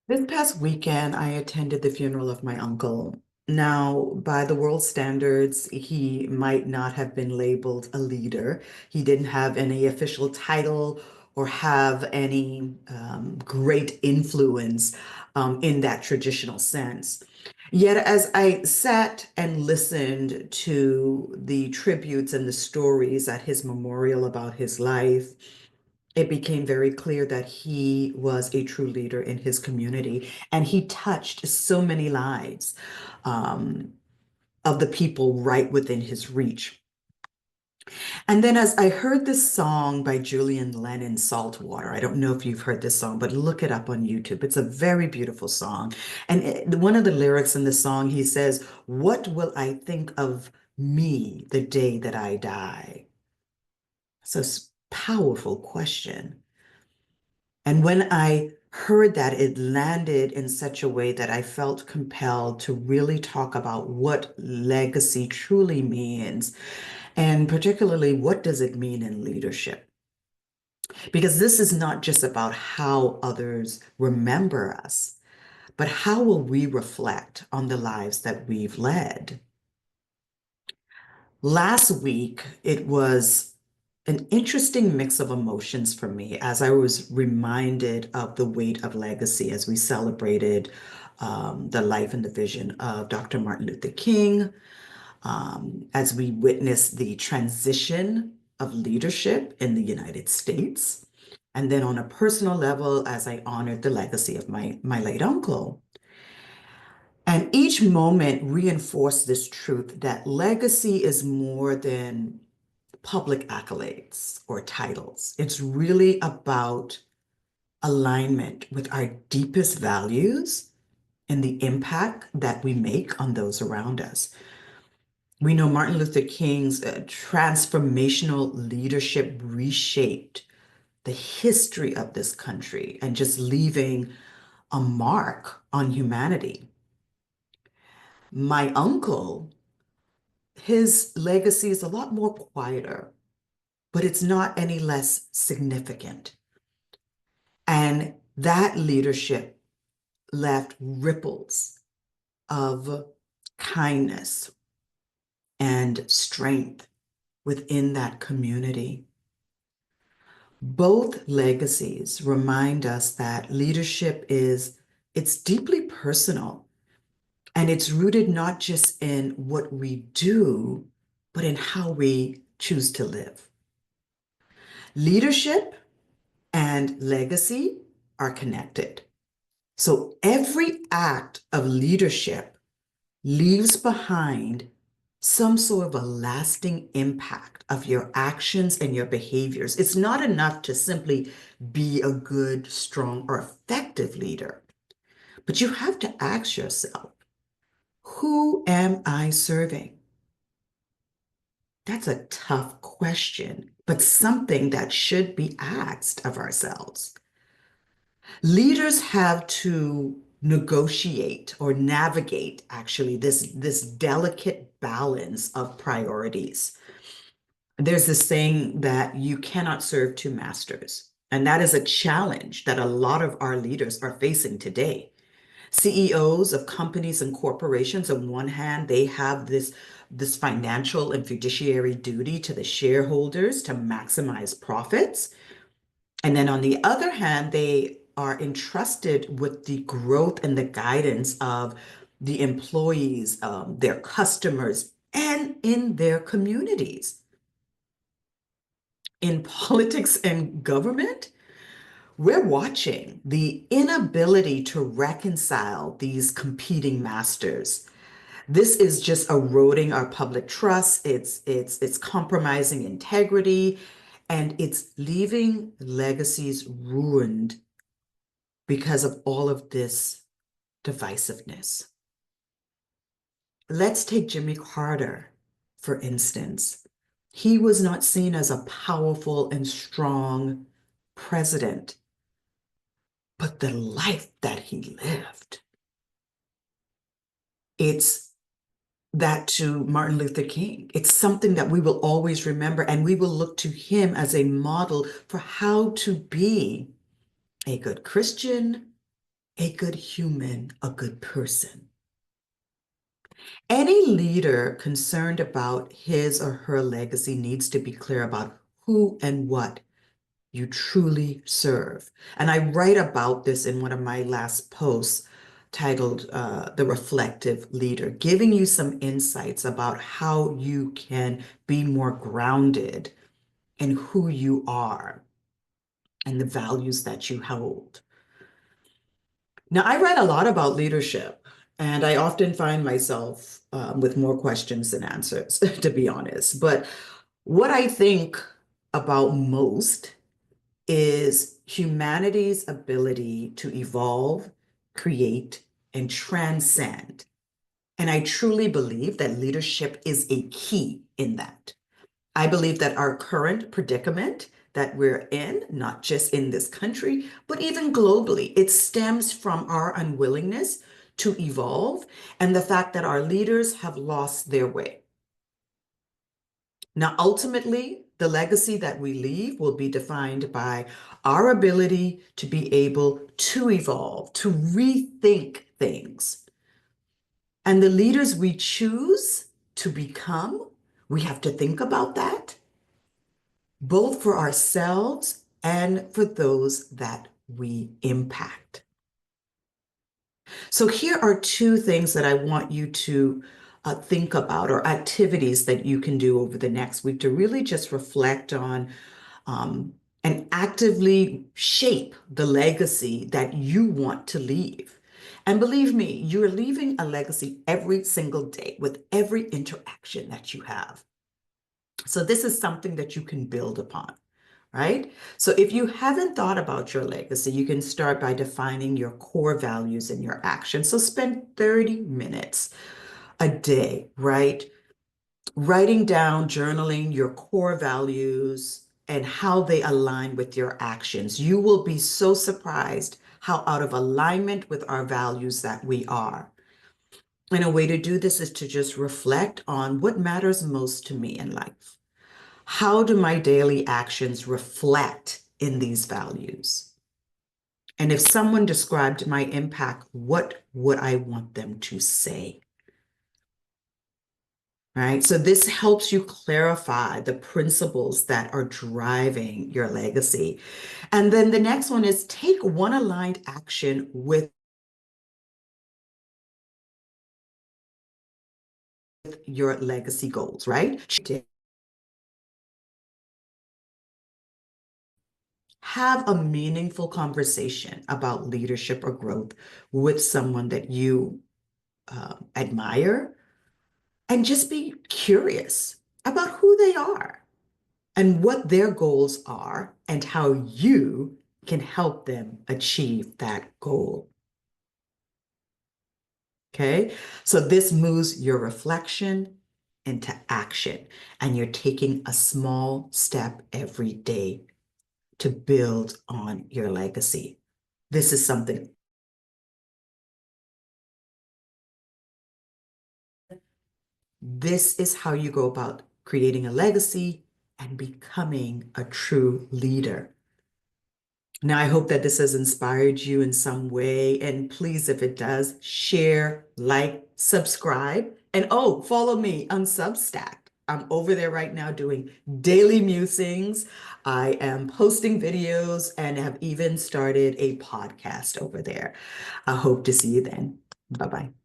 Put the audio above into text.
This past weekend, I attended the funeral of my uncle. Now, by the world standards, he might not have been labeled a leader. He didn't have any official title or have any great influence in that traditional sense. Yet, as I sat and listened to the tributes and the stories at his memorial about his life, it became very clear that he was a true leader in his community, and he touched so many lives um, of the people right within his reach. And then, as I heard this song by Julian Lennon, Saltwater, I don't know if you've heard this song, but look it up on YouTube. It's a very beautiful song. And one of the lyrics in the song, he says, "What will I think of me the day that I die?" So it's a powerful question. And when I heard that, it landed in such a way that I felt compelled to really talk about what legacy truly means, and particularly what does it mean in leadership? Because this is not just about how others remember us, but how will we reflect on the lives that we've led? Last week, it was an interesting mix of emotions for me as I was reminded of the weight of legacy as we celebrated the life and the vision of Dr. Martin Luther King, as we witnessed the transition of leadership in the United States, and then on a personal level, as I honored the legacy of my late uncle. And each moment reinforced this truth that legacy is more than public accolades or titles. It's really about alignment with our deepest values and the impact that we make on those around us. We know Martin Luther King's transformational leadership reshaped the history of this country and just leaving a mark on humanity. My uncle, his legacy is a lot more quieter, but it's not any less significant. And that leadership left ripples of kindness and strength within that community. Both legacies remind us that leadership it's deeply personal, and it's rooted not just in what we do, but in how we choose to live. Leadership and legacy are connected. So every act of leadership leaves behind some sort of a lasting impact of your actions and your behaviors. It's not enough to simply be a good, strong, or effective leader, but you have to ask yourself, who am I serving? That's a tough question, but something that should be asked of ourselves. Leaders have to negotiate or navigate actually this delicate balance of priorities. There's this saying that you cannot serve two masters, and that is a challenge that a lot of our leaders are facing today. CEOs of companies and corporations, on one hand, they have this financial and fiduciary duty to the shareholders to maximize profits. And then on the other hand, they are entrusted with the growth and the guidance of the employees, their customers, and in their communities. In politics and government, we're watching the inability to reconcile these competing masters. This is just eroding our public trust. It's compromising integrity, and it's leaving legacies ruined because of all of this divisiveness. Let's take Jimmy Carter, for instance. He was not seen as a powerful and strong president, but the life that he lived. It's that to Martin Luther King. It's something that we will always remember, and we will look to him as a model for how to be a good Christian, a good human, a good person. Any leader concerned about his or her legacy needs to be clear about who and what you truly serve. And I write about this in one of my last posts titled The Reflective Leader, giving you some insights about how you can be more grounded in who you are and the values that you hold. Now, I read a lot about leadership, and I often find myself with more questions than answers, to be honest. But what I think about most is humanity's ability to evolve, create, and transcend. And I truly believe that leadership is a key in that. I believe that our current predicament that we're in, not just in this country, but even globally, it stems from our unwillingness to evolve and the fact that our leaders have lost their way. Now, ultimately, the legacy that we leave will be defined by our ability to be able to evolve, to rethink things. And the leaders we choose to become, we have to think about that, both for ourselves and for those that we impact. So here are two things that I want you to think about, or activities that you can do over the next week to really just reflect on um, and actively shape the legacy that you want to leave. And believe me, you're leaving a legacy every single day with every interaction that you have. So this is something that you can build upon, right? So if you haven't thought about your legacy, you can start by defining your core values and your actions. So spend 30 minutes a day, right? Writing down, journaling your core values and how they align with your actions. You will be so surprised how out of alignment with our values that we are. And a way to do this is to just reflect on what matters most to me in life. How do my daily actions reflect in these values? And if someone described my impact, what would I want them to say? Right? So this helps you clarify the principles that are driving your legacy. And then the next one is take one aligned action with your legacy goals, right? Have a meaningful conversation about leadership or growth with someone that you admire, and just be curious about who they are and what their goals are and how you can help them achieve that goal. Okay, so this moves your reflection into action, and you're taking a small step every day to build on your legacy. This is something, this is how you go about creating a legacy and becoming a true leader. Now, I hope that this has inspired you in some way. And please, if it does, share, like, subscribe, and oh, follow me on Substack. I'm over there right now doing daily musings. I am posting videos and have even started a podcast over there. I hope to see you then. Bye-bye.